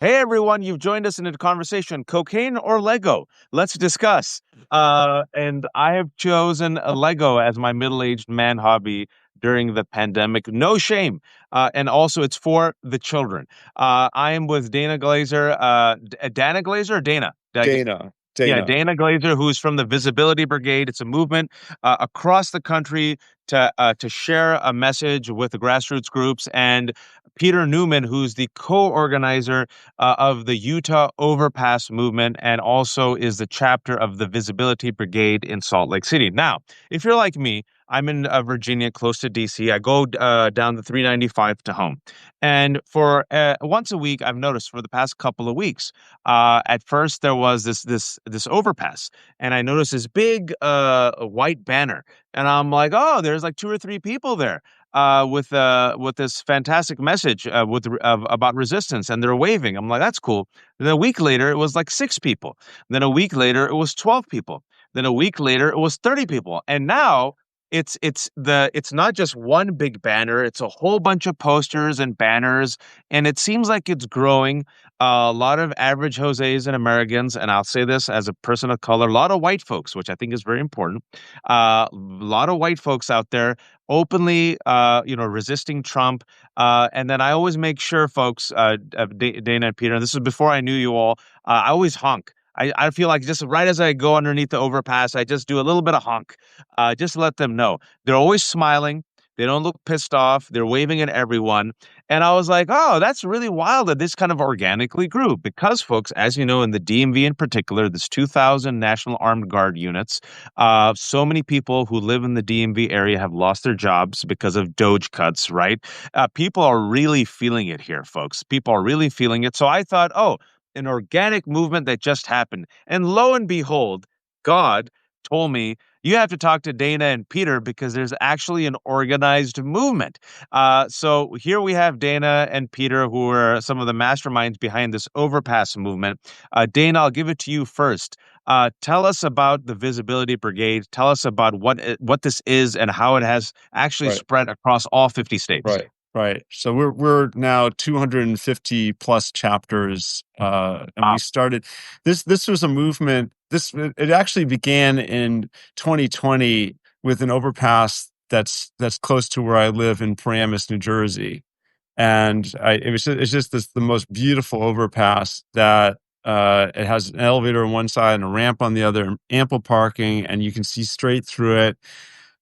Hey everyone, you've joined us in a conversation, cocaine or Lego? Let's discuss. And I have chosen a Lego as my middle-aged man hobby during the pandemic. No shame. And also it's for the children. I am with Dana Glazer, Dana Glazer or Dana? Did I get Dana, Yeah, Dana. Dana Glazer, who's from the Visibility Brigade. It's a movement across the country to share a message with the grassroots groups, and Peter Newman, who's the co-organizer of the Utah Overpass movement, and also is the chapter of the Visibility Brigade in Salt Lake City. Now, if you're like me, I'm in Virginia, close to DC. I go down the 395 to home, and for once a week, I've noticed for the past couple of weeks. At first, there was this overpass, and I noticed this big white banner, and I'm like, oh, there's like two or three people there with this fantastic message about resistance, and they're waving. I'm like, that's cool. Then a week later, it was like six people. Then a week later, it was 12 people. Then a week later, it was 30 people, and now. It's not just one big banner, it's a whole bunch of posters and banners, and it seems like it's growing. A lot of average Jose's and Americans, and I'll say this as a person of color, a lot of white folks, which I think is very important. A lot of white folks out there openly, resisting Trump. And then I always make sure, folks, Dana and Peter, and this is before I knew you all, I always honk. I feel like just right as I go underneath the overpass, I just do a little bit of honk, just to let them know. They're always smiling. They don't look pissed off. They're waving at everyone. And I was like, oh, that's really wild that this kind of organically grew because, folks, as you know, in the DMV in particular, there's 2,000 National Armed Guard units. So many people who live in the DMV area have lost their jobs because of Doge cuts, right? People are really feeling it here, folks. People are really feeling it. So I thought, oh, an organic movement that just happened. And lo and behold, God told me, you have to talk to Dana and Peter because there's actually an organized movement. So here we have Dana and Peter, who are some of the masterminds behind this overpass movement. Dana, I'll give it to you first. Tell us about the Visibility Brigade. Tell us about what this is and how it has actually Right, spread across all 50 states. right. So we're now 250 plus chapters, and we Wow. started this was a movement. It actually began in 2020 with an overpass that's close to where I live in Paramus, New Jersey, and it's just the most beautiful overpass that. It has an elevator on one side and a ramp on the other, ample parking, and you can see straight through it.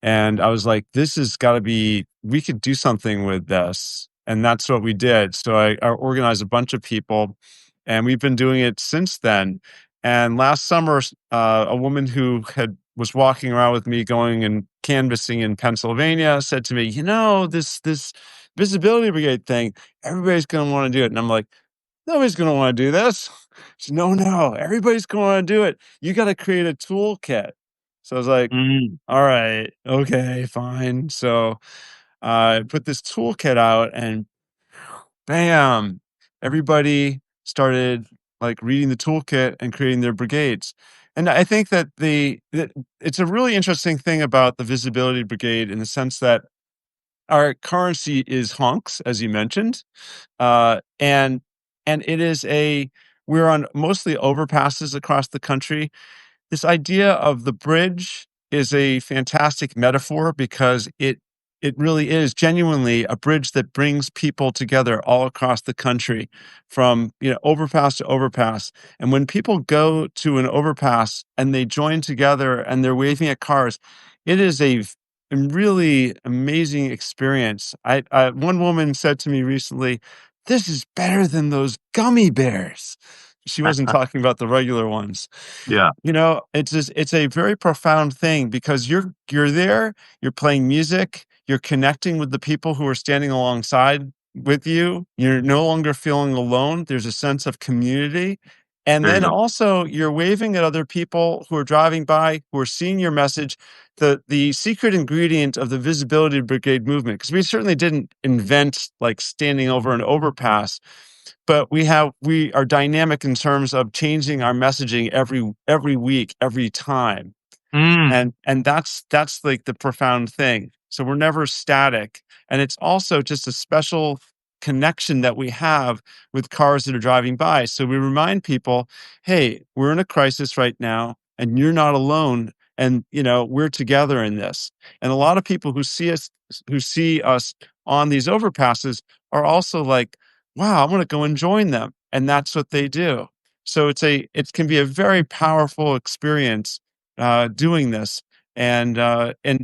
And I was like, this has got to be, we could do something with this. And that's what we did. So I organized a bunch of people and we've been doing it since then. And last summer, a woman who was walking around with me going and canvassing in Pennsylvania said to me, this visibility brigade thing, everybody's going to want to do it. And I'm like, nobody's going to want to do this. She said, no, everybody's going to want to do it. You got to create a toolkit. So I was like, Mm. all right, okay, fine. So I put this toolkit out and bam, everybody started like reading the toolkit and creating their brigades. And I think that it's a really interesting thing about the visibility brigade in the sense that our currency is honks, as you mentioned, uh, and and it is we're on mostly overpasses across the country. This idea of the bridge is a fantastic metaphor because it really is genuinely a bridge that brings people together all across the country from, overpass to overpass. And when people go to an overpass and they join together and they're waving at cars, it is a really amazing experience. One woman said to me recently, "This is better than those gummy bears." She wasn't talking about the regular ones. Yeah, It's a very profound thing because you're there, you're playing music, you're connecting with the people who are standing alongside with you. You're no longer feeling alone. There's a sense of community. And there you then go. also you're waving at other people who are driving by, who are seeing your message. The secret ingredient of the visibility brigade movement, because we certainly didn't invent like standing over an overpass, but we are dynamic in terms of changing our messaging every week, every time. Mm. And that's like the profound thing. So we're never static. And it's also just a special connection that we have with cars that are driving by. So we remind people, hey, we're in a crisis right now, and you're not alone. And we're together in this. And a lot of people who see us on these overpasses are also like, wow, I'm going to go and join them. And that's what they do. So it can be a very powerful experience doing this. And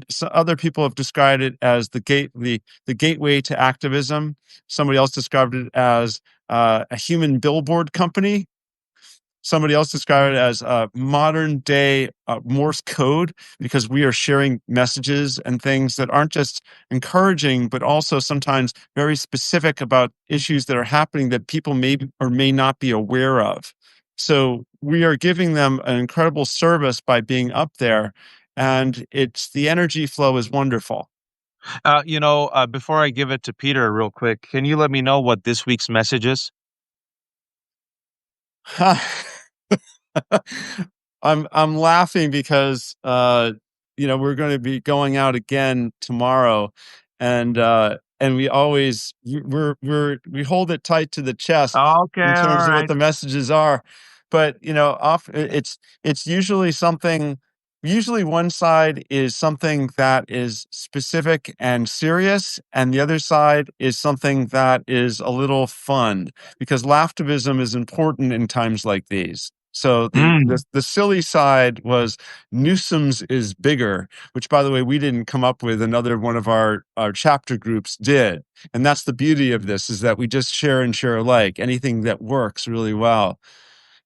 so other people have described it as the gateway to activism. Somebody else described it as a human billboard company. Somebody else described it as modern day Morse code, because we are sharing messages and things that aren't just encouraging, but also sometimes very specific about issues that are happening that people may or may not be aware of. So we are giving them an incredible service by being up there, and the energy flow is wonderful. Before I give it to Peter real quick, can you let me know what this week's message is? I'm laughing because we're going to be going out again tomorrow, and we hold it tight to the chest Okay, in all terms of what right. the messages are. But it's usually something. Usually one side is something that is specific and serious, and the other side is something that is a little fun, because laughtivism is important in times like these. So Mm. the silly side was Newsom's is bigger, which, by the way, we didn't come up with. Another one of our chapter groups did. And that's the beauty of this, is that we just share and share alike, anything that works really well.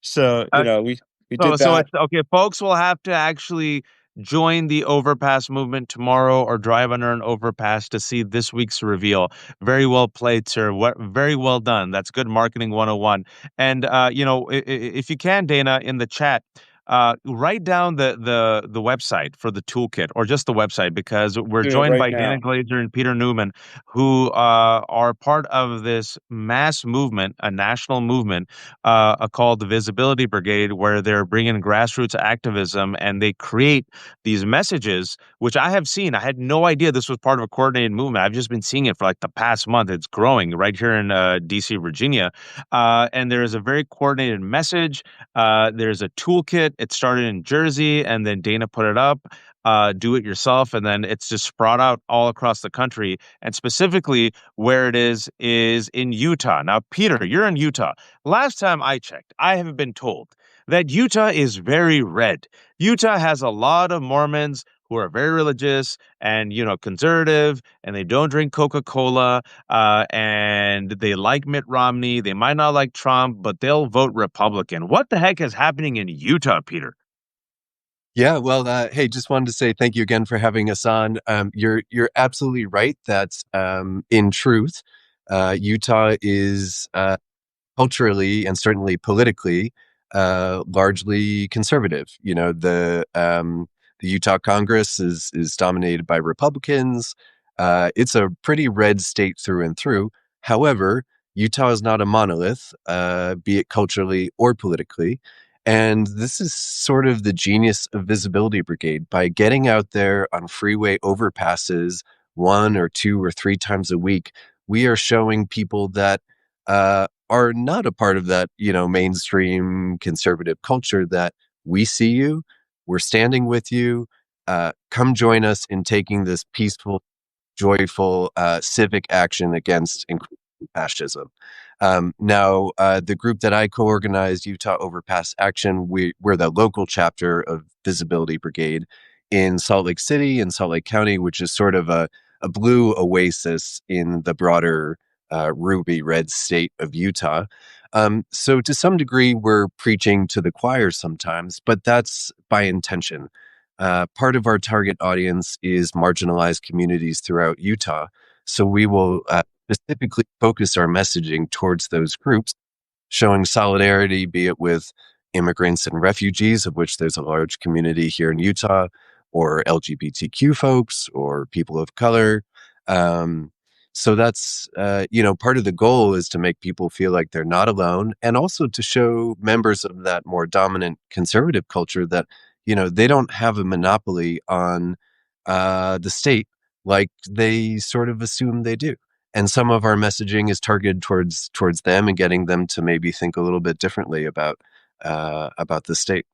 So, we So, did so that. it's okay. Folks will have to actually join the overpass movement tomorrow or drive under an overpass to see this week's reveal. Very well played, sir. Very well done. That's good marketing 101. And if you can, Dana, in the chat, write down the website for the toolkit, or just the website, because we're Doing it joined right by Dana now. Glazer and Peter Newman, who are part of this mass movement, a national movement called the Visibility Brigade, where they're bringing grassroots activism and they create these messages, which I have seen. I had no idea this was part of a coordinated movement. I've just been seeing it for like the past month. It's growing right here in DC, Virginia. And there is a very coordinated message. There's a toolkit. It started in Jersey, and then Dana put it up. Do it yourself, and then it's just sprout out all across the country. And specifically, where it is in Utah. Now, Peter, you're in Utah. Last time I checked, I have been told that Utah is very red. Utah has a lot of Mormons who are very religious and, conservative, and they don't drink Coca-Cola, and they like Mitt Romney. They might not like Trump, but they'll vote Republican. What the heck is happening in Utah, Peter? Yeah, well, hey, just wanted to say thank you again for having us on. You're absolutely right that in truth, Utah is culturally and certainly politically largely conservative. The Utah Congress is dominated by Republicans. It's a pretty red state through and through. However, Utah is not a monolith, be it culturally or politically. And this is sort of the genius of Visibility Brigade. By getting out there on freeway overpasses one or two or three times a week, we are showing people that are not a part of that, mainstream conservative culture, that we see you, we're standing with you. Come join us in taking this peaceful, joyful civic action against fascism. Now, the group that I co-organized, Utah Overpass Action, we're the local chapter of Visibility Brigade in Salt Lake City and Salt Lake County, which is sort of a blue oasis in the broader ruby red state of Utah. So to some degree, we're preaching to the choir sometimes, but that's by intention. Part of our target audience is marginalized communities throughout Utah. So we will specifically focus our messaging towards those groups, showing solidarity, be it with immigrants and refugees, of which there's a large community here in Utah, or LGBTQ folks, or people of color. So that's, part of the goal is to make people feel like they're not alone, and also to show members of that more dominant conservative culture that, they don't have a monopoly on the state like they sort of assume they do. and some of our messaging is targeted towards them and getting them to maybe think a little bit differently about the state.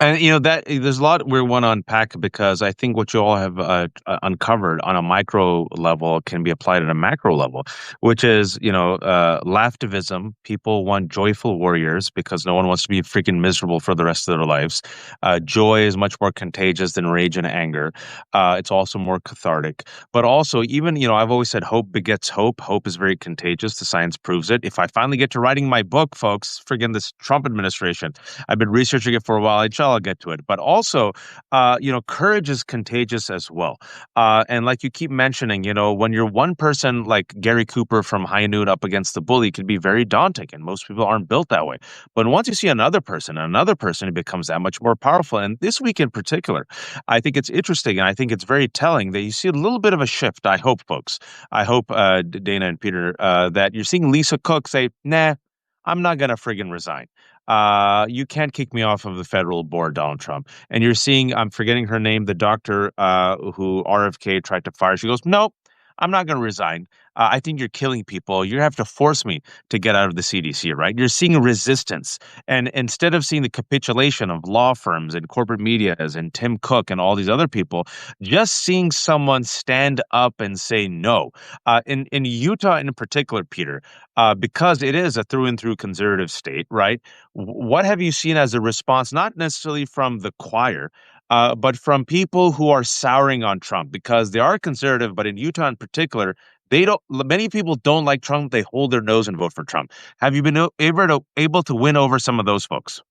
And that there's a lot we want to unpack, because I think what you all have uncovered on a micro level can be applied at a macro level, which is laughtivism. People want joyful warriors because no one wants to be freaking miserable for the rest of their lives. Joy is much more contagious than rage and anger. It's also more cathartic, but also even I've always said hope begets hope. Hope is very contagious. The science proves it. If I finally get to writing my book, folks, friggin' this Trump administration, I've been researching it for a while. I'll get to it. But also, courage is contagious as well. And like you keep mentioning, when you're one person like Gary Cooper from High Noon up against the bully, it can be very daunting. And most people aren't built that way. But once you see another person, it becomes that much more powerful. And this week in particular, I think it's interesting. And I think it's very telling that you see a little bit of a shift. I hope, folks. I hope, Dana and Peter, that you're seeing Lisa Cook say, nah, I'm not going to friggin' resign. You can't kick me off of the federal board, Donald Trump. And you're seeing, I'm forgetting her name, the doctor who RFK tried to fire. She goes, nope, I'm not going to resign. I think you're killing people. You have to force me to get out of the CDC, right? You're seeing resistance. And instead of seeing the capitulation of law firms and corporate medias and Tim Cook and all these other people, just seeing someone stand up and say no. In Utah in particular, Peter, because it is a through and through conservative state, right? What have you seen as a response, not necessarily from the choir, but from people who are souring on Trump because they are conservative, but in Utah in particular, they don't. Many people don't like Trump. They hold their nose and vote for Trump. Have you been able to win over some of those folks?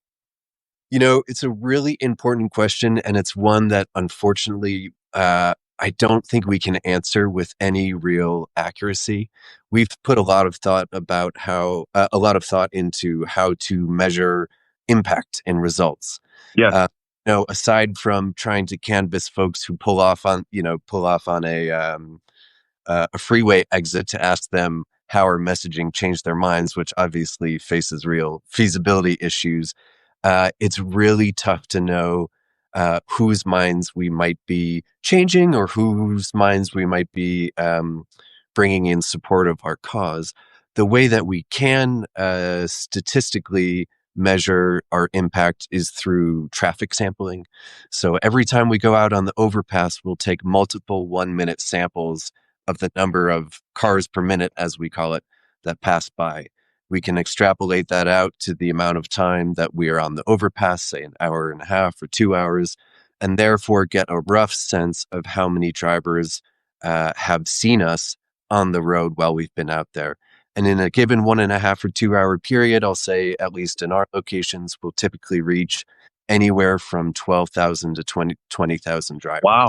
It's a really important question, and it's one that unfortunately I don't think we can answer with any real accuracy. We've put a lot of thought about a lot of thought into how to measure impact and results. Yes. Aside from trying to canvass folks who pull off on a freeway exit to ask them how our messaging changed their minds, which obviously faces real feasibility issues. It's really tough to know whose minds we might be changing or whose minds we might be bringing in support of our cause. The way that we can statistically measure our impact is through traffic sampling. So every time we go out on the overpass, we'll take multiple 1-minute samples of the number of cars per minute, as we call it, that pass by. We can extrapolate that out to the amount of time that we are on the overpass, say an hour and a half or 2 hours, and therefore get a rough sense of how many drivers have seen us on the road while we've been out there. And in a given 1.5 or 2 hour period, I'll say, at least in our locations, we'll typically reach anywhere from 12,000 to 20,000 drivers. Wow.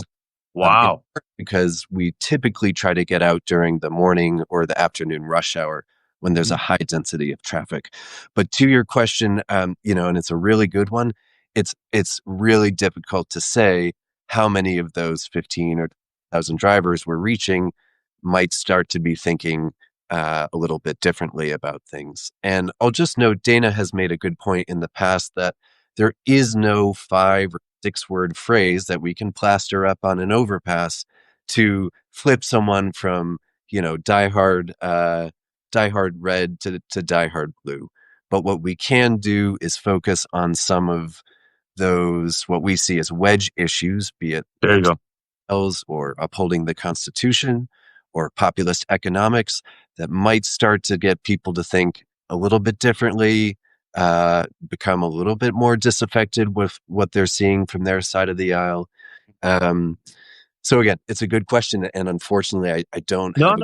Wow. Because we typically try to get out during the morning or the afternoon rush hour when there's a high density of traffic. But to your question, and it's a really good one, it's really difficult to say how many of those 15 or 1,000 drivers we're reaching might start to be thinking a little bit differently about things. And I'll just note, Dana has made a good point in the past that there is no 5 or 6 word phrase that we can plaster up on an overpass to flip someone from, diehard red to diehard blue. But what we can do is focus on some of those, what we see as wedge issues, be it There you go. or upholding the Constitution or populist economics, that might start to get people to think a little bit differently, become a little bit more disaffected with what they're seeing from their side of the aisle. So again, it's a good question, and unfortunately, I don't have.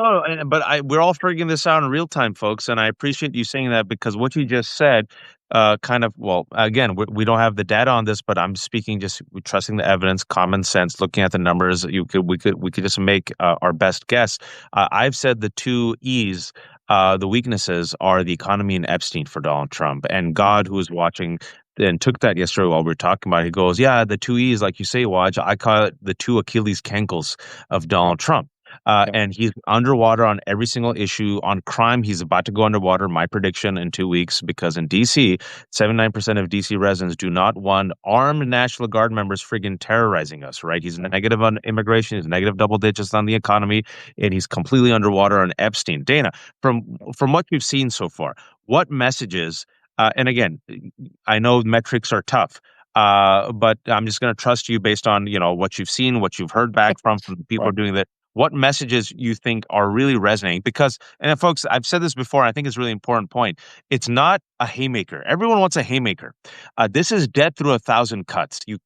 But we're all figuring this out in real time, folks, and I appreciate you saying that, because what you just said, again, we don't have the data on this, but I'm speaking just trusting the evidence, common sense, looking at the numbers. We could just make our best guess. I've said the 2 E's. The weaknesses are the economy and Epstein for Donald Trump, and God, who is watching and took that yesterday while we were talking about it. He goes, yeah, the 2 E's, like you say, Waj, I call it the 2 Achilles cankles of Donald Trump. Yep. And he's underwater on every single issue. On crime, he's about to go underwater. My prediction in 2 weeks, because in DC, 79% of DC residents do not want armed National Guard members friggin' terrorizing us, right? He's negative on immigration, he's negative double digits on the economy, and he's completely underwater on Epstein. Dana, from what you've seen so far, what messages, and again, I know metrics are tough, but I'm just going to trust you based on what you've seen, what you've heard back from the people Right. doing that. What messages you think are really resonating? Because, and folks, I've said this before, I think it's a really important point. It's not a haymaker. Everyone wants a haymaker. This is death through a thousand cuts. You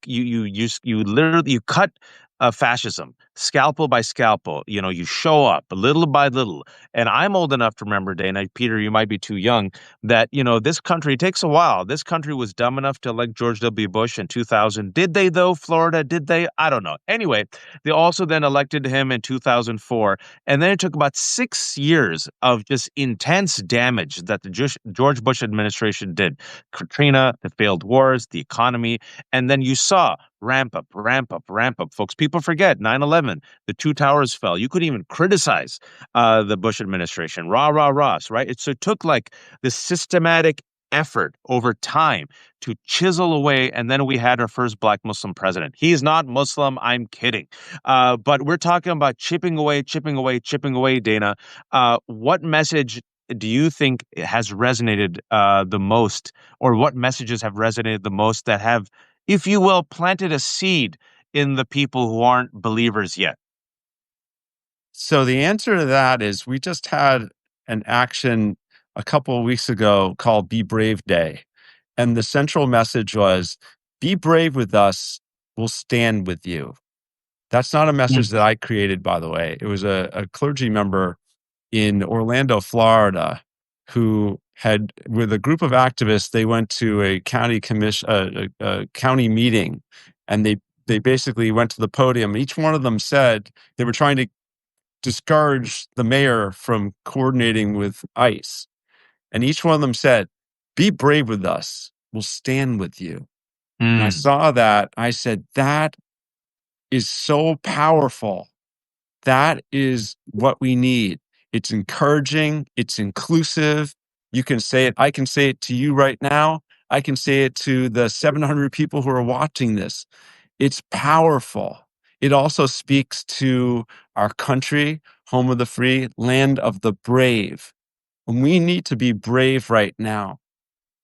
literally you cut fascism scalpel by scalpel. You show up little by little. And I'm old enough to remember, Dana, Peter, you might be too young, that this country takes a while. This country was dumb enough to elect George W. Bush in 2000. Did they though? Florida? Did they? I don't know. Anyway, they also then elected him in 2004. And then it took about 6 years of just intense damage that the George Bush administration did. Katrina, the failed wars, the economy. And then you saw ramp up, ramp up, ramp up. Folks, people forget 9/11, the two towers fell. You couldn't even criticize the Bush administration. Rah, rah, rah, right? So it took like this systematic effort over time to chisel away. And then we had our first Black Muslim president. He's not Muslim. I'm kidding. But we're talking about chipping away, chipping away, chipping away, Dana. What message do you think has resonated the most, or what messages have resonated the most that have, if you will, planted a seed in the people who aren't believers yet? So the answer to that is we just had an action a couple of weeks ago called Be Brave Day. And the central message was, be brave with us, we'll stand with you. That's not a message that I created, by the way. It was a clergy member in Orlando, Florida, who had, with a group of activists, they went to a county commission, a county meeting, and they basically went to the podium. Each one of them said they were trying to discourage the mayor from coordinating with ICE. And each one of them said, be brave with us. We'll stand with you. And I Mm. saw that. I said, that is so powerful. That is what we need. It's encouraging. It's inclusive. You can say it. I can say it to you right now. I can say it to the 700 people who are watching this. It's powerful. It also speaks to our country, home of the free, land of the brave. And we need to be brave right now,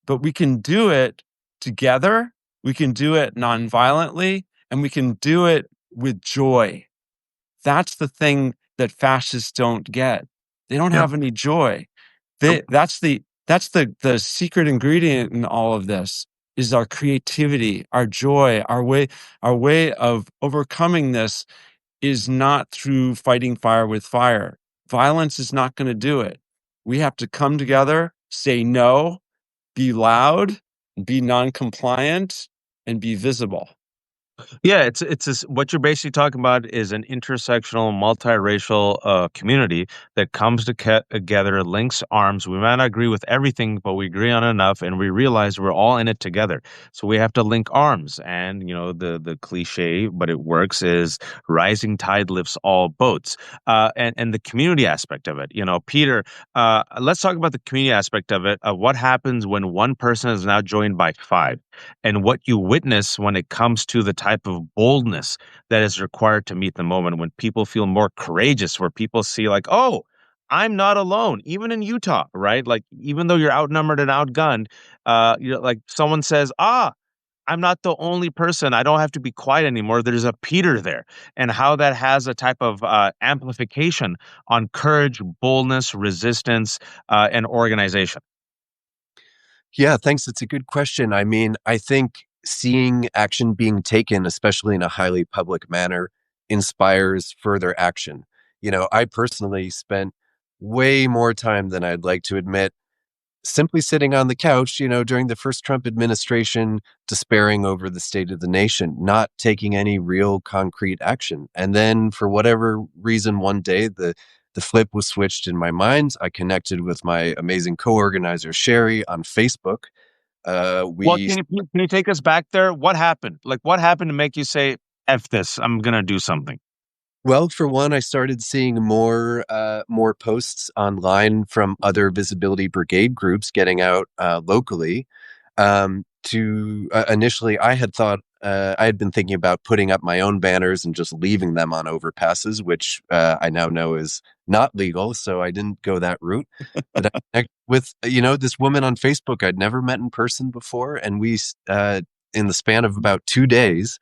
but we can do it together. We can do it nonviolently, and we can do it with joy. That's the thing that fascists don't get. They don't Yep. have any joy. Yep. That's the secret ingredient in all of this is our creativity, our joy, our way of overcoming this is not through fighting fire with fire. Violence is not going to do it. We have to come together, say no, be loud, be non-compliant, and be visible. Yeah, what you're basically talking about is an intersectional, multiracial community that comes together, links arms. We might not agree with everything, but we agree on enough, and we realize we're all in it together. So we have to link arms. And the cliche, but it works, is rising tide lifts all boats. And the community aspect of it. Peter, let's talk about the community aspect of it. What happens when one person is now joined by five? And what you witness when it comes to the type of boldness that is required to meet the moment, when people feel more courageous, where people see like, oh, I'm not alone, even in Utah, right? Like, even though you're outnumbered and outgunned, like someone says, I'm not the only person. I don't have to be quiet anymore. There's a Peter there, and how that has a type of amplification on courage, boldness, resistance, and organization. Yeah, thanks. It's a good question. I mean, I think seeing action being taken, especially in a highly public manner, inspires further action. I personally spent way more time than I'd like to admit simply sitting on the couch, during the first Trump administration, despairing over the state of the nation, not taking any real concrete action. And then for whatever reason, one day, the flip was switched in my mind. I connected with my amazing co-organizer, Sherry, on Facebook. Well, We can you take us back there? What happened? Like, what happened to make you say, F this, I'm going to do something? Well, for one, I started seeing more posts online from other visibility brigade groups getting out locally. To initially, I had been thinking about putting up my own banners and just leaving them on overpasses, which I now know is not legal. So I didn't go that route. But I connected with this woman on Facebook I'd never met in person before, and in the span of about 2 days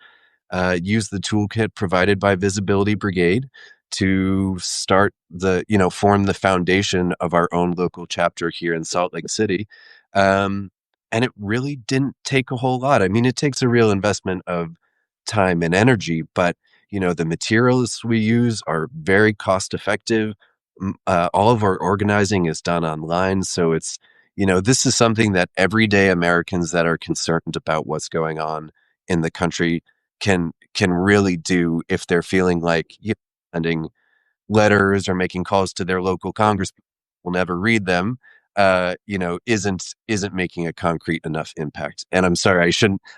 use the toolkit provided by Visibility Brigade to form the foundation of our own local chapter here in Salt Lake City. And it really didn't take a whole lot. I mean, it takes a real investment of time and energy, but the materials we use are very cost effective. All of our organizing is done online, so this is something that everyday Americans that are concerned about what's going on in the country can really do if they're feeling like sending letters or making calls to their local congress will never read them. Isn't making a concrete enough impact. And I'm sorry,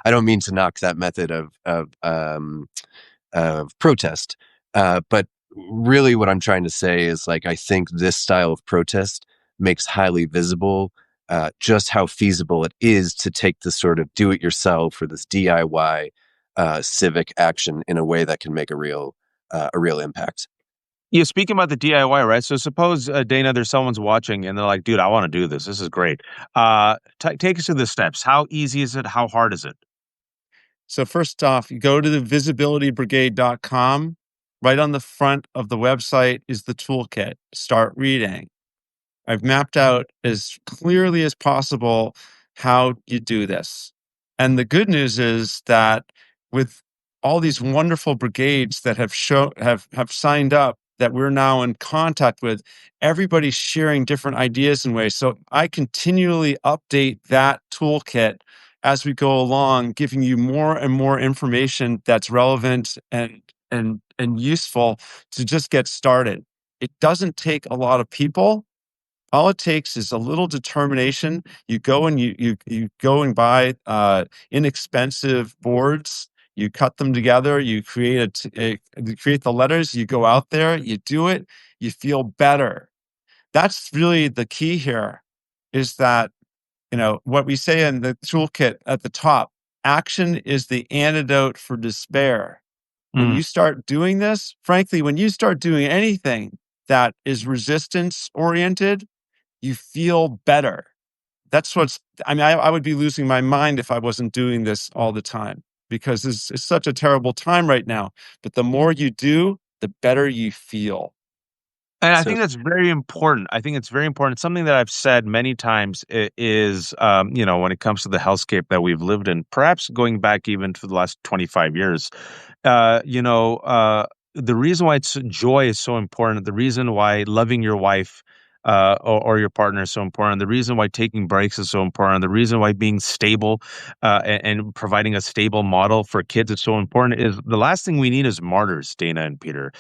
I don't mean to knock that method of protest, but really what I'm trying to say is, like, I think this style of protest makes highly visible just how feasible it is to take this sort of do it yourself or this DIY civic action in a way that can make a real impact. Yeah, speaking about the DIY, right? So suppose, Dana, there's someone's watching and they're like, dude, I want to do this. This is great. Take us through the steps. How easy is it? How hard is it? So first off, you go to the visibilitybrigade.com. Right on the front of the website is the toolkit. Start reading. I've mapped out as clearly as possible how you do this. And the good news is that with all these wonderful brigades that have signed up, that we're now in contact with, everybody's sharing different ideas and ways. So I continually update that toolkit as we go along, giving you more and more information that's relevant and useful to just get started. It doesn't take a lot of people. All it takes is a little determination. You go and you go and buy inexpensive boards. You cut them together. You you create the letters. You go out there. You do it. You feel better. That's really the key here. Is that what we say in the toolkit at the top? Action is the antidote for despair. When Mm. you start doing this, frankly, when you start doing anything that is resistance oriented, you feel better. I would be losing my mind if I wasn't doing this all the time, because it's such a terrible time right now. But the more you do, the better you feel. And I So think that's very important. I think it's very important. Something that I've said many times is, when it comes to the hellscape that we've lived in, perhaps going back even to the last 25 years, uh, you know, uh, the reason why joy is so important, the reason why loving your wife or your partner is so important, the reason why taking breaks is so important, the reason why being stable and providing a stable model for kids is so important is the last thing we need is martyrs, Dana and Peter.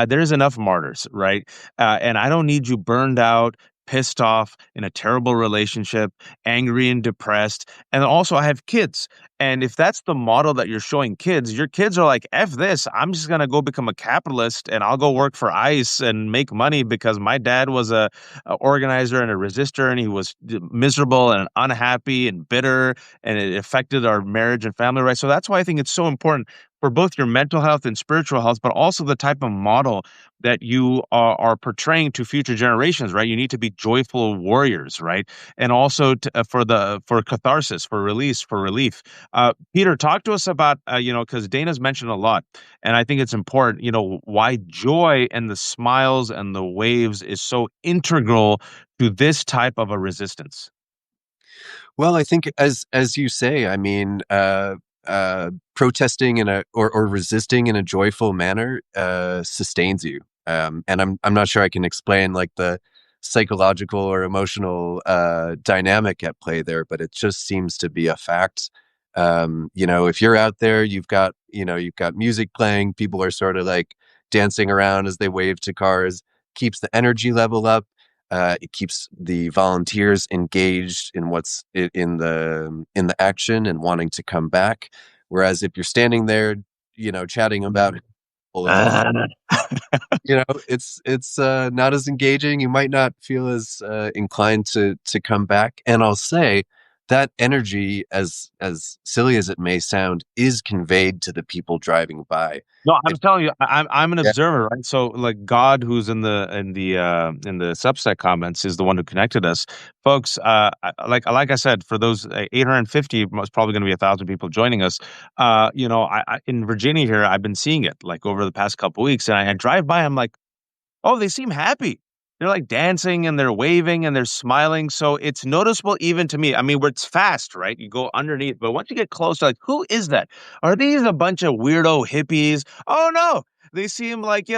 There's enough martyrs, right? And I don't need you burned out, pissed off, in a terrible relationship, angry and depressed. And also, I have kids. And if that's the model that you're showing kids, your kids are like, F this, I'm just going to go become a capitalist and I'll go work for ICE and make money because my dad was a organizer and a resistor and he was miserable and unhappy and bitter and it affected our marriage and family, right? So that's why I think it's so important for both your mental health and spiritual health, but also the type of model that you are portraying to future generations, right? You need to be joyful warriors, right? And also for catharsis, for release, for relief. Peter, talk to us about because Dana's mentioned a lot, and I think it's important. Why joy and the smiles and the waves is so integral to this type of a resistance. Well, I think as you say, I mean, protesting or resisting in a joyful manner sustains you. And I'm not sure I can explain like the psychological or emotional dynamic at play there, but it just seems to be a fact. If you're out there, you've got music playing, people are sort of like dancing around as they wave to cars, keeps the energy level up. It keeps the volunteers engaged in in the action and wanting to come back. Whereas if you're standing there, chatting about full of it. You know, it's not as engaging. You might not feel as inclined to come back. And I'll say that energy, as silly as it may sound, is conveyed to the people driving by. No, I'm If telling you, I'm an yeah, observer, right? So, like God, who's in the Substack comments, is the one who connected us, folks. Like I said, for those 850, most probably going to be 1,000 people joining us. In Virginia here, I've been seeing it like over the past couple weeks, and I drive by, I'm like, oh, they seem happy. They're like dancing and they're waving and they're smiling. So it's noticeable even to me. I mean, where it's fast, right? You go underneath, but once you get closer, like, who is that? Are these a bunch of weirdo hippies? Oh no, they seem like,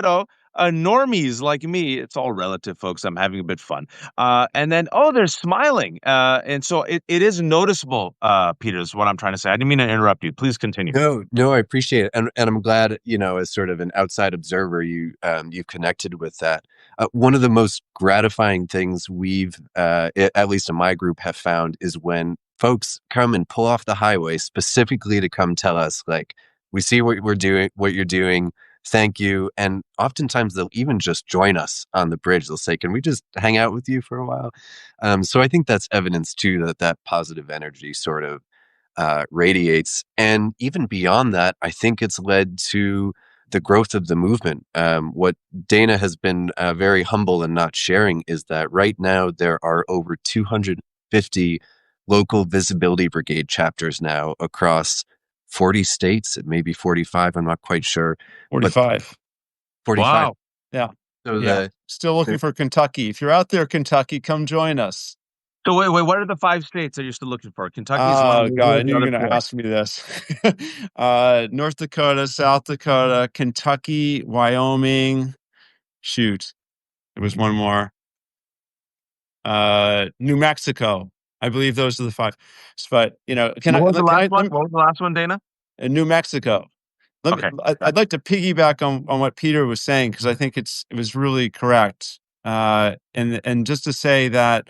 normies like me. It's all relative, folks. I'm having a bit fun. And then, oh, they're smiling. And so it is noticeable, Peter, is what I'm trying to say. I didn't mean to interrupt you. Please continue. no, I appreciate it, and I'm glad, as sort of an outside observer, you've connected with that. One of the most gratifying things we've, at least in my group, have found is when folks come and pull off the highway specifically to come tell us, like, we see what we're doing, what you're doing. Thank you. And oftentimes they'll even just join us on the bridge. They'll say, "Can we just hang out with you for a while?" So I think that's evidence too that positive energy sort of radiates. And even beyond that, I think it's led to the growth of the movement. What Dana has been very humble in not sharing is that right now there are over 250 local visibility brigade chapters now across 40 states, it may be 45, I'm not quite sure, but 45. 45. Wow. Yeah. So Yeah. Still looking for Kentucky. If you're out there, Kentucky, come join us. So wait, what are the 5 states that you're still looking for? Kentucky's one. Oh God, I Where's knew the you other were going to four? ask me this. North Dakota, South Dakota, Kentucky, Wyoming. Shoot, there was one more. New Mexico. I believe those are the five. But What was the last one? What was the last one, Dana? New Mexico. Okay. I'd like to piggyback on what Peter was saying because I think it was really correct. And just to say that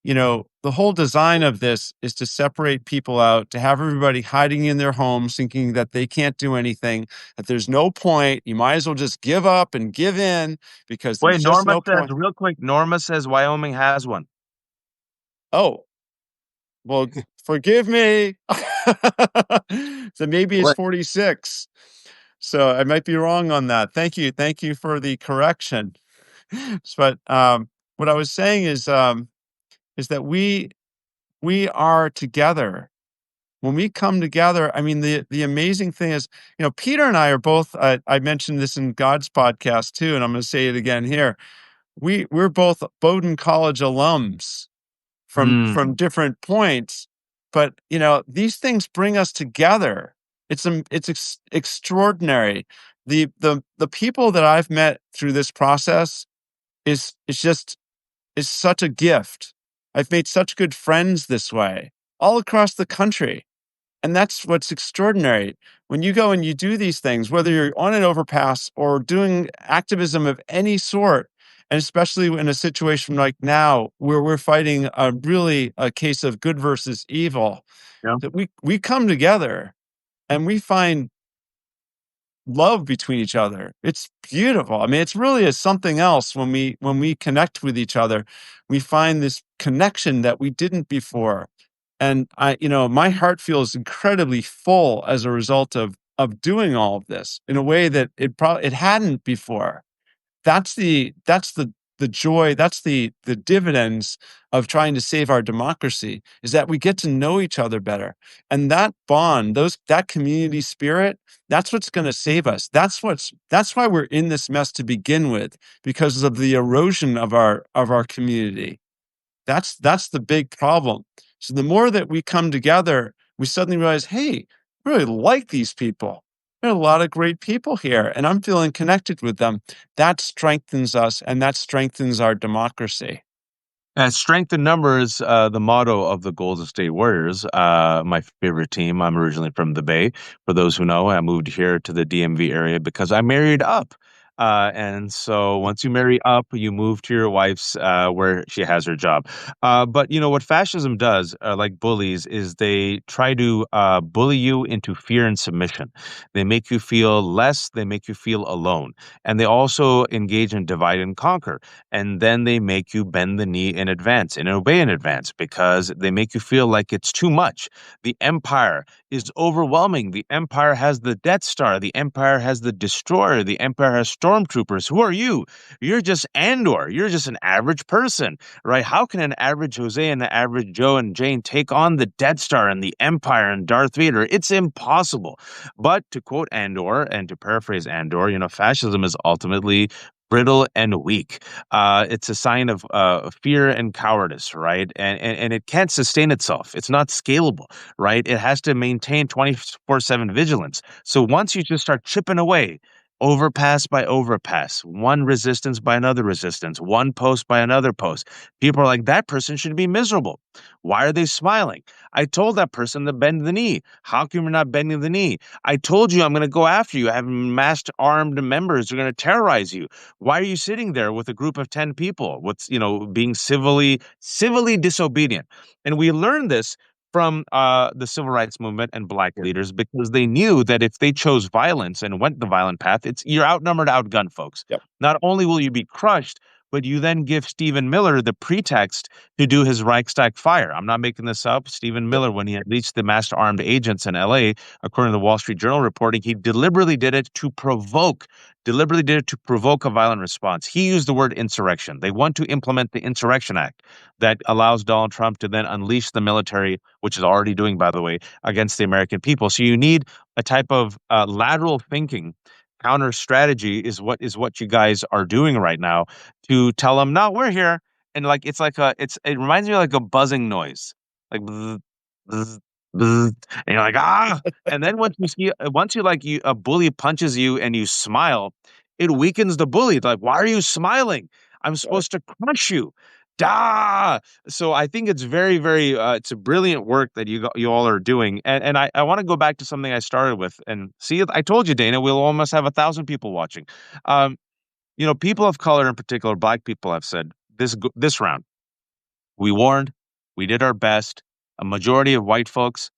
the whole design of this is to separate people out, to have everybody hiding in their homes, thinking that they can't do anything, that there's no point. You might as well just give up and give in because there's Wait, just Norma no says point. real quick. Norma says Wyoming has one. Oh, well, forgive me. So maybe it's what 46. So I might be wrong on that. Thank you. Thank you for the correction. But what I was saying is that we are together. When we come together, I mean, the amazing thing is, Peter and I are both. I mentioned this in God's podcast too, and I'm going to say it again here. We're both Bowdoin College alums from different points, but these things bring us together. It's extraordinary. The people that I've met through this process is such a gift. I've made such good friends this way all across the country. And that's what's extraordinary. When you go and you do these things, whether you're on an overpass or doing activism of any sort, and especially in a situation like now where we're fighting a case of good versus evil, Yeah. that we come together and we find love between each other. It's beautiful. I mean, it's really is something else when we connect with each other. We find this connection that we didn't before. And my heart feels incredibly full as a result of doing all of this in a way that it hadn't before. That's the joy, that's the dividends of trying to save our democracy, is that we get to know each other better. And that bond, that community spirit, that's what's going to save us. That's why we're in this mess to begin with, because of the erosion of our community. That's the big problem. So the more that we come together, we suddenly realize, hey, I really like these people. There are a lot of great people here, and I'm feeling connected with them. That strengthens us, and that strengthens our democracy. Strength in numbers, the motto of the Golden State Warriors, my favorite team. I'm originally from the Bay. For those who know, I moved here to the DMV area because I married up. And so once you marry up, you move to your wife's where she has her job. But you know what fascism does, like bullies, is they try to bully you into fear and submission. They make you feel less. They make you feel alone, and they also engage in divide and conquer. And then they make you bend the knee in advance and obey in advance because they make you feel like it's too much. The empire is overwhelming. The Empire has the Death Star. The Empire has the Destroyer. The Empire has stormtroopers. Who are you? You're just Andor. You're just an average person, right? How can an average Jose and an average Joe and Jane take on the Death Star and the Empire and Darth Vader? It's impossible. But to quote Andor and to paraphrase Andor, you know, fascism is ultimately brittle and weak. It's a sign of fear and cowardice, right? And it can't sustain itself. It's not scalable, right? It has to maintain 24/7 vigilance. So once you just start chipping away, overpass by overpass, one resistance by another resistance, one post by another post, people are like, that person should be miserable. Why are they smiling? I told that person to bend the knee. How come you're not bending the knee? I told you I'm going to go after you. I have masked armed members who are going to terrorize you. Why are you sitting there with a group of 10 people? What's, you know, being civilly disobedient? And we learned this from the civil rights movement and black leaders because they knew that if they chose violence and went the violent path, it's you're outnumbered, outgunned, folks. Yep. Not only will you be crushed, but you then give Stephen Miller the pretext to do his Reichstag fire. I'm not making this up. Stephen Miller, when he unleashed the masked armed agents in LA, according to the Wall Street Journal reporting, he deliberately did it to provoke a violent response. He used the word insurrection. They want to implement the Insurrection Act that allows Donald Trump to then unleash the military, which is already doing, by the way, against the American people. So you need a type of lateral thinking. Counter strategy is what you guys are doing right now to tell them, no, we're here. And like it reminds me of like a buzzing noise, like bzz, bzz, bzz, and you're like, ah. And then once you like you a bully punches you and you smile, it weakens the bully. Like, why are you smiling? I'm supposed to crush you. Da! So I think it's very it's a brilliant work that you all are doing. And I want to go back to something I started with and see, I told you, Dana, we'll almost have 1,000 people watching. Um, you know, people of color in particular, black people have said this round, we warned, we did our best. A majority of white folks,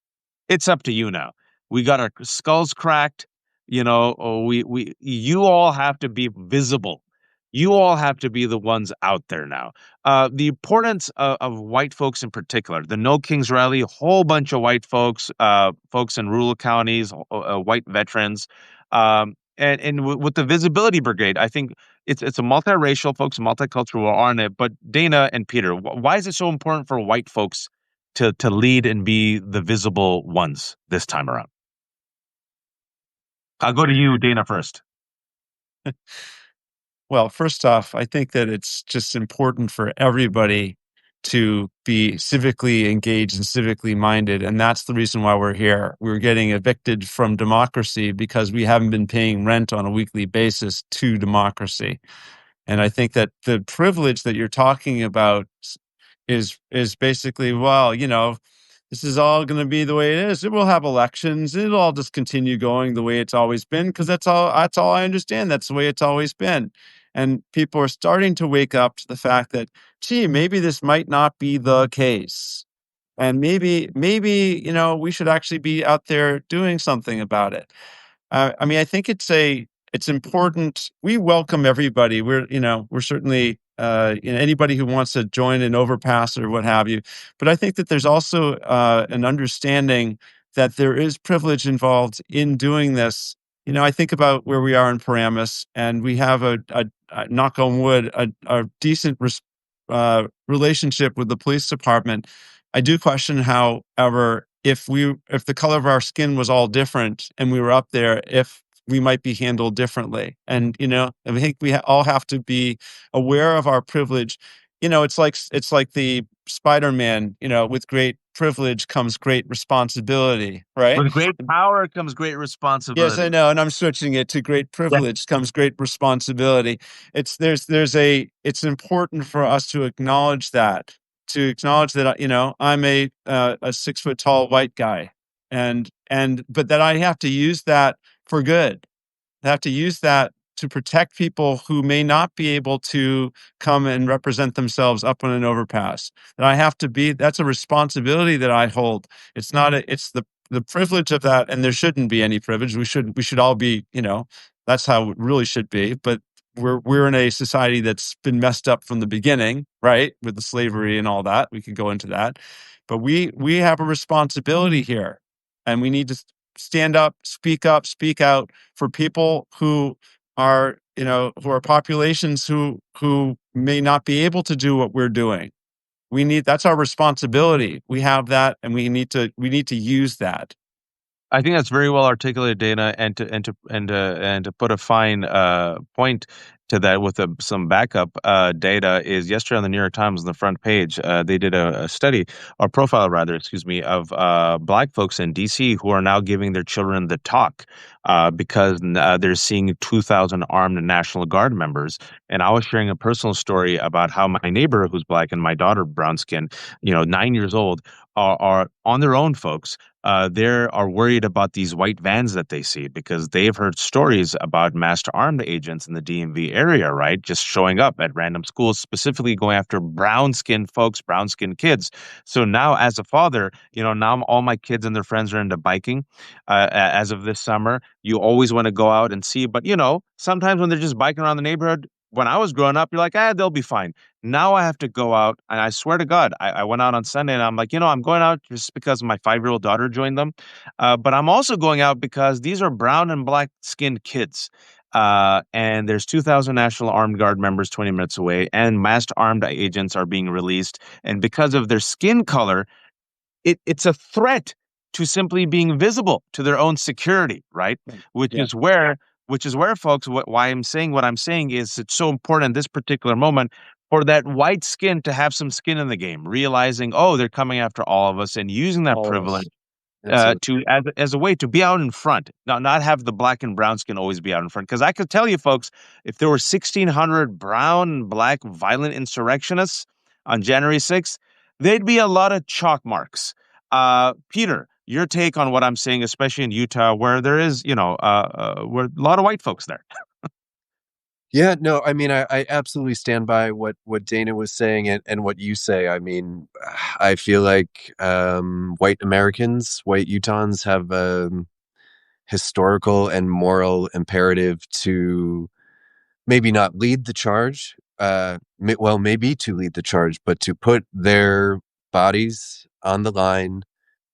it's up to you now. We got our skulls cracked. You know, you all have to be visible. You all have to be the ones out there now. The importance of white folks in particular, the No Kings rally, a whole bunch of white folks, folks in rural counties, white veterans, with the Visibility Brigade, I think it's a multiracial folks, multicultural on it. But Dana and Peter, why is it so important for white folks to lead and be the visible ones this time around? I'll go to you, Dana, first. Well, first off, I think that it's just important for everybody to be civically engaged and civically minded. And that's the reason why we're here. We're getting evicted from democracy because we haven't been paying rent on a weekly basis to democracy. And I think that the privilege that you're talking about is basically, well, you know, this is all going to be the way it is. It will have elections. It'll all just continue going the way it's always been because that's all I understand. That's the way it's always been. And people are starting to wake up to the fact that, gee, maybe this might not be the case. And maybe, you know, we should actually be out there doing something about it. I mean, I think it's important. We welcome everybody. We're certainly anybody who wants to join an overpass or what have you. But I think that there's also an understanding that there is privilege involved in doing this. You know, I think about where we are in Paramus, and we have a knock on wood, a decent relationship with the police department. I do question, however, if the color of our skin was all different and we were up there, if we might be handled differently. And you know, I think we all have to be aware of our privilege. You know, it's like the Spider-Man. You know, with great privilege comes great responsibility, right? With great power comes great Yes, I responsibility. know, and I'm switching it to great privilege comes great responsibility. It's important for us to acknowledge that you know, I'm a 6 foot tall white guy, and but that I have to use that for good. I have to use that to protect people who may not be able to come and represent themselves up on an overpass. And I have to be, that's a responsibility that I hold. It's not a, it's the privilege of that. And there shouldn't be any privilege. We should all be, that's how it really should be. But we're in a society that's been messed up from the beginning, right? With the slavery and all that. We could go into that. But we have a responsibility here, and we need to stand up, speak out for people who are, who are populations who may not be able to do what we're doing. That's our responsibility. We have that, and we need to use that. I think that's very well articulated, Dana, and to put a fine point to that with some backup data is yesterday on the New York Times on the front page, they did a study or profile rather, excuse me, of Black folks in D.C. who are now giving their children the talk because they're seeing 2,000 armed National Guard members. And I was sharing a personal story about how my neighbor, who's Black, and my daughter, brown skin, 9 years old, are on their own, folks. They are worried about these white vans that they see because they've heard stories about masked armed agents in the DMV area, right? Just showing up at random schools, specifically going after brown skinned folks, brown skinned kids. So now, as a father, now all my kids and their friends are into biking as of this summer. You always want to go out and see, but sometimes when they're just biking around the neighborhood, when I was growing up, you're like, they'll be fine. Now I have to go out, and I swear to God, I went out on Sunday, and I'm like, I'm going out just because my 5-year-old daughter joined them, but I'm also going out because these are brown and black skinned kids, and there's 2,000 National Armed Guard members 20 minutes away, and masked armed agents are being released, and because of their skin color, it's a threat to simply being visible to their own security, right? Which Yeah. is where, folks, why I'm saying what I'm saying is it's so important in this particular moment for that white skin to have some skin in the game, realizing, they're coming after all of us and using that All of us. privilege Absolutely. to as a way to be out in front, not have the black and brown skin always be out in front. Because I could tell you, folks, if there were 1,600 brown and black violent insurrectionists on January 6th, there'd be a lot of chalk marks. Peter, your take on what I'm saying, especially in Utah, where there is, where a lot of white folks there. Yeah, no, I mean, I absolutely stand by what Dana was saying and what you say. I mean, I feel like white Americans, white Utahns have a historical and moral imperative to maybe not lead the charge, maybe to lead the charge, but to put their bodies on the line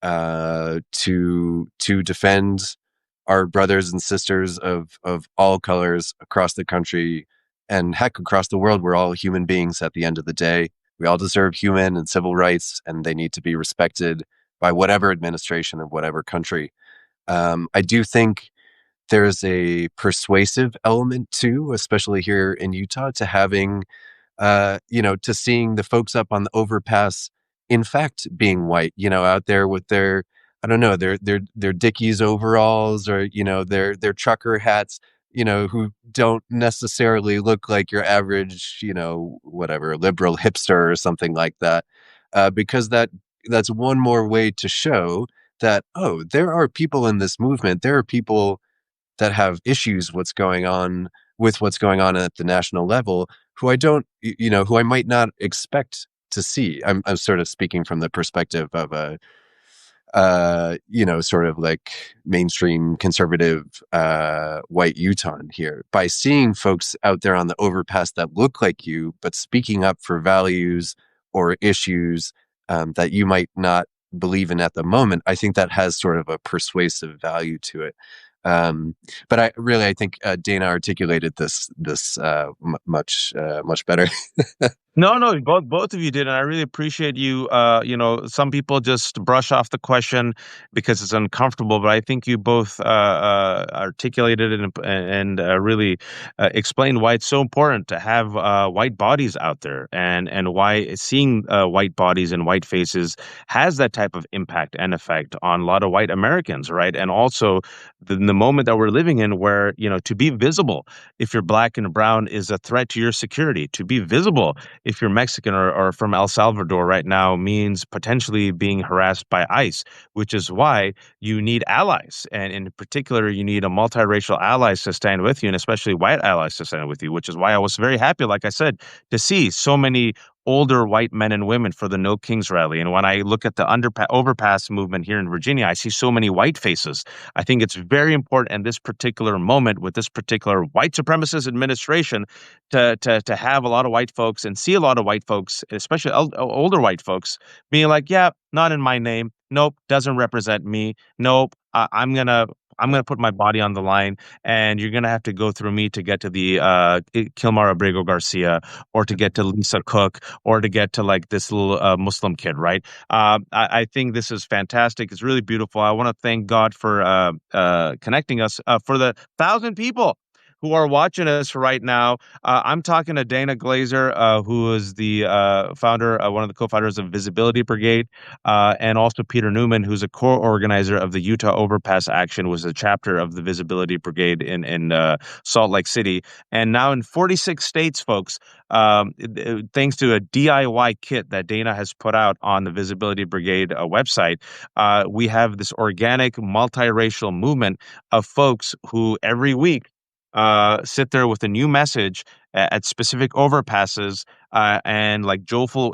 to defend our brothers and sisters of all colors across the country and heck across the world. We're all human beings at the end of the day. We all deserve human and civil rights, and they need to be respected by whatever administration of whatever country. I do think there's a persuasive element too, especially here in Utah, to having to seeing the folks up on the overpass, in fact, being white, out there with their, I don't know, their Dickies overalls or, their trucker hats, who don't necessarily look like your average, whatever, liberal hipster or something like that. Because that's one more way to show that, there are people in this movement. There are people that have issues what's going on at the national level who I don't, who I might not expect to see. I'm sort of speaking from the perspective of a, sort of like mainstream conservative white Utahn here. By seeing folks out there on the overpass that look like you, but speaking up for values or issues that you might not believe in at the moment, I think that has sort of a persuasive value to it. But I think Dana articulated this much better. No, both of you did, and I really appreciate you. Some people just brush off the question because it's uncomfortable, but I think you both articulated it and really explained why it's so important to have white bodies out there, and why seeing white bodies and white faces has that type of impact and effect on a lot of white Americans, right? And also the moment that we're living in, where to be visible if you're black and brown is a threat to your security. To be visible if you're Mexican or from El Salvador right now, means potentially being harassed by ICE, which is why you need allies. And in particular, you need a multiracial allies to stand with you, and especially white allies to stand with you, which is why I was very happy, like I said, to see so many older white men and women for the No Kings rally. And when I look at the overpass movement here in Virginia, I see so many white faces. I think it's very important in this particular moment with this particular white supremacist administration to have a lot of white folks and see a lot of white folks, especially older white folks, being like, yeah, not in my name. Nope, doesn't represent me. Nope, I'm gonna put my body on the line, and you're gonna have to go through me to get to the Kilmar Abrego Garcia, or to get to Lisa Cook, or to get to like this little Muslim kid, right? I think this is fantastic. It's really beautiful. I want to thank God for connecting us for the 1,000 people who are watching us right now. I'm talking to Dana Glazer, who is the founder, one of the co-founders of Visibility Brigade, and also Peter Newman, who's a core organizer of the Utah Overpass Action, was a chapter of the Visibility Brigade in Salt Lake City, and now in 46 states, folks. Thanks to a DIY kit that Dana has put out on the Visibility Brigade website, we have this organic multiracial movement of folks who every week sit there with a new message at specific overpasses, and like joyful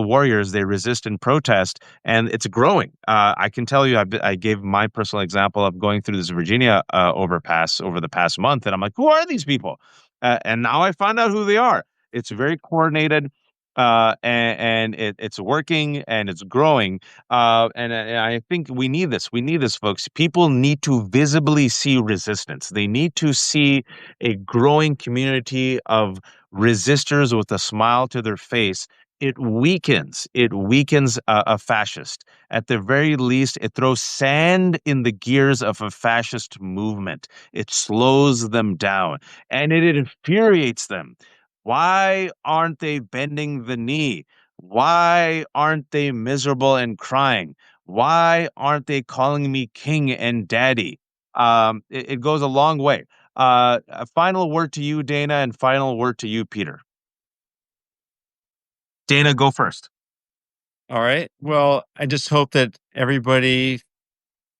warriors, they resist and protest, and it's growing. I can tell you, I gave my personal example of going through this Virginia overpass over the past month, and I'm like, who are these people? And now I find out who they are. It's very coordinated, and it's working and it's growing. And I think we need this. We need this, folks. People need to visibly see resistance. They need to see a growing community of resistors with a smile to their face. It weakens a fascist. At the very least, it throws sand in the gears of a fascist movement. It slows them down, and it infuriates them. Why aren't they bending the knee? Why aren't they miserable and crying? Why aren't they calling me king and daddy? It goes a long way. A final word to you, Dana, and final word to you, Peter. Dana, go first. All right. Well, I just hope that everybody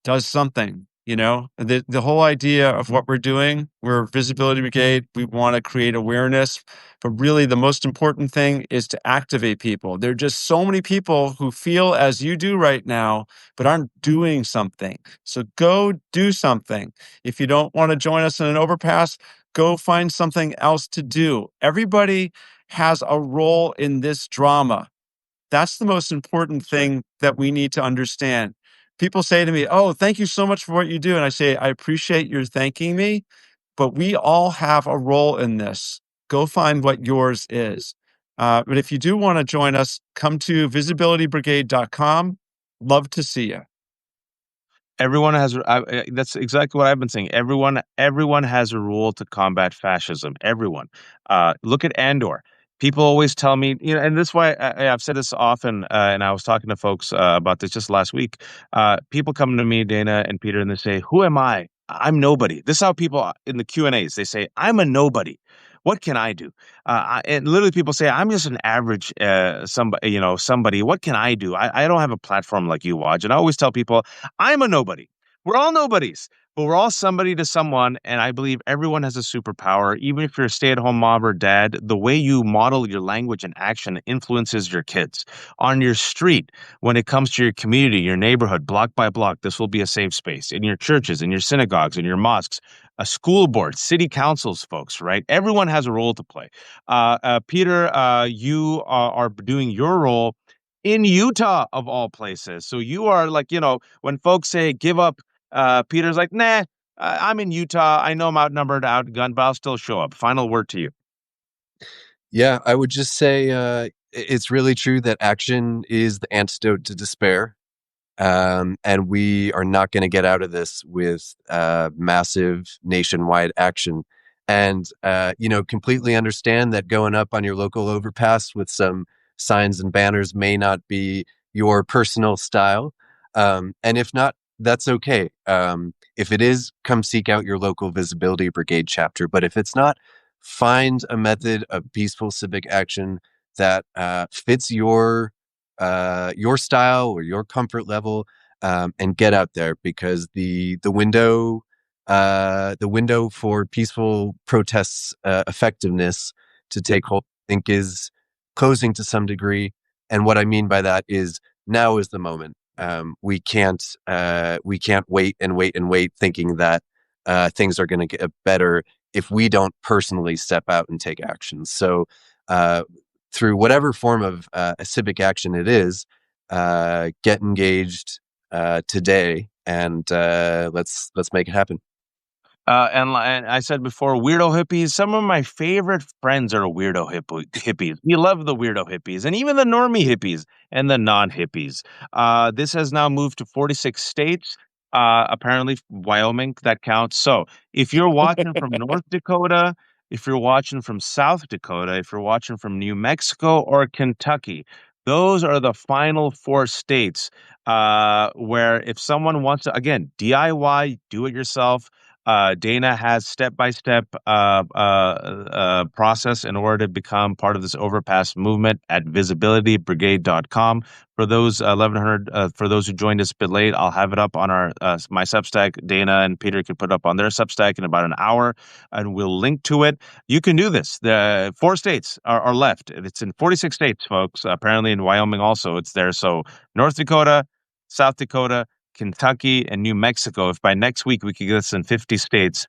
does something. The whole idea of what we're doing, we're Visibility Brigade. We want to create awareness, but really the most important thing is to activate people. There are just so many people who feel as you do right now, but aren't doing something. So go do something. If you don't want to join us in an overpass, go find something else to do. Everybody has a role in this drama. That's the most important thing that we need to understand. People say to me, "Oh, thank you so much for what you do." And I say, "I appreciate your thanking me, but we all have a role in this. Go find what yours is." But if you do want to join us, come to visibilitybrigade.com. Love to see you. Everyone has. That's exactly what I've been saying. Everyone has a role to combat fascism. Everyone. Look at Andor. People always tell me, and this is why I've said this often. And I was talking to folks about this just last week. People come to me, Dana and Peter, and they say, "Who am I? I'm nobody." This is how people in the Q&As they say, "I'm a nobody. What can I do?" And literally, people say, "I'm just an average somebody. What can I do? I don't have a platform like you, Waj." And I always tell people, I'm a nobody. We're all nobodies, but we're all somebody to someone. And I believe everyone has a superpower. Even if you're a stay-at-home mom or dad, the way you model your language and action influences your kids. On your street, when it comes to your community, your neighborhood, block by block, this will be a safe space. In your churches, in your synagogues, in your mosques, a school board, city councils, folks, right? Everyone has a role to play. Peter, you are doing your role in Utah of all places. So you are like, when folks say give up, Peter's like, nah, I'm in Utah. I know I'm outnumbered, outgunned, but I'll still show up. Final word to you. Yeah, I would just say it's really true that action is the antidote to despair. And we are not going to get out of this with massive nationwide action. And, completely understand that going up on your local overpass with some signs and banners may not be your personal style. And if not, that's okay. If it is, come seek out your local Visibility Brigade chapter. But if it's not, find a method of peaceful civic action that fits your style or your comfort level, and get out there, because the window for peaceful protests effectiveness to take hold, I think, is closing to some degree. And what I mean by that is now is the moment. We can't wait and wait and wait, thinking that things are going to get better if we don't personally step out and take action. So, through whatever form of a civic action it is, get engaged today, and let's make it happen. And I said before, weirdo hippies. Some of my favorite friends are weirdo hippies. We love the weirdo hippies, and even the normie hippies and the non-hippies. This has now moved to 46 states. Apparently, Wyoming, that counts. So if you're watching from North Dakota, if you're watching from South Dakota, if you're watching from New Mexico or Kentucky, those are the final four states where if someone wants to, again, DIY, do it yourself. Dana has step-by-step process in order to become part of this overpass movement at visibilitybrigade.com. For those 1100, for those who joined us a bit late, I'll have it up on our my Substack. Dana and Peter can put it up on their Substack in about an hour, and we'll link to it. You can do this. The four states are left. It's in 46 states, folks. Apparently in Wyoming also it's there. So North Dakota, South Dakota, Kentucky, and New Mexico. If by next week we could get this in 50 states,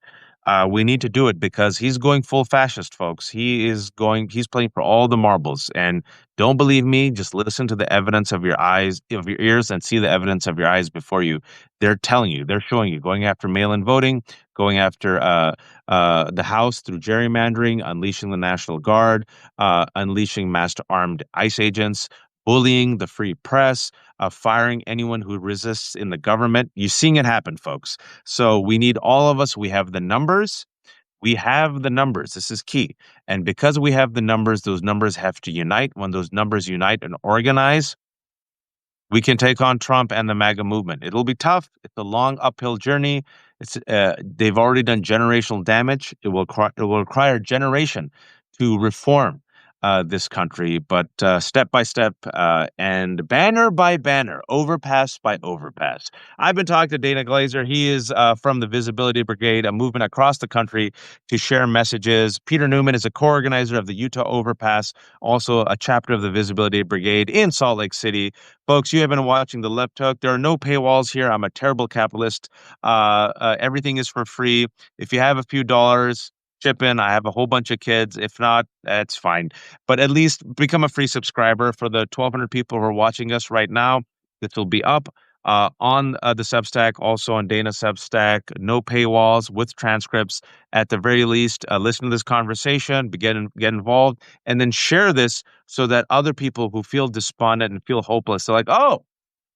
we need to do it, because he's going full fascist, folks. He's playing for all the marbles. And don't believe me, just listen to the evidence of your eyes, of your ears, and see the evidence of your eyes before you. They're telling you, they're showing you, going after mail-in voting, going after the House through gerrymandering, unleashing the National Guard, unleashing mass armed ICE agents, bullying the free press, firing anyone who resists in the government. You're seeing it happen, folks. So we need all of us. We have the numbers. We have the numbers. This is key. And because we have the numbers, those numbers have to unite. When those numbers unite and organize, we can take on Trump and the MAGA movement. It'll be tough. It's a long uphill journey. They've already done generational damage. It will require a generation to reform this country, but step by step and banner by banner, overpass by overpass. I've been talking to Dana Glazer. He is from the Visibility Brigade, a movement across the country to share messages. Peter Newman is a co-organizer of the Utah Overpass, also a chapter of the Visibility Brigade in Salt Lake City. Folks, you have been watching The Left Hook. There are no paywalls here. I'm a terrible capitalist. Everything is for free. If you have a few dollars, chip in. I have a whole bunch of kids. If not, that's fine. But at least become a free subscriber. For the 1,200 people who are watching us right now, this will be up on the Substack, also on Dana's Substack. No paywalls, with transcripts. At the very least, listen to this conversation, get involved, and then share this so that other people who feel despondent and feel hopeless, they're like, oh,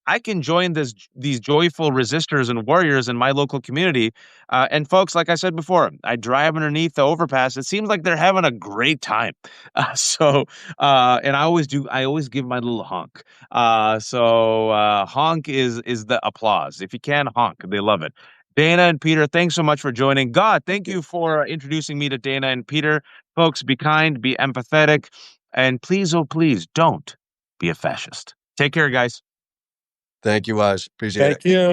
I can join these joyful resistors and warriors in my local community. And folks, like I said before, I drive underneath the overpass. It seems like they're having a great time. And I always do. I always give my little honk. Honk is the applause. If you can honk, they love it. Dana and Peter, thanks so much for joining. God, thank you for introducing me to Dana and Peter. Folks, be kind, be empathetic, and please, oh please, don't be a fascist. Take care, guys. Thank you, Waj. Appreciate it. Thank you.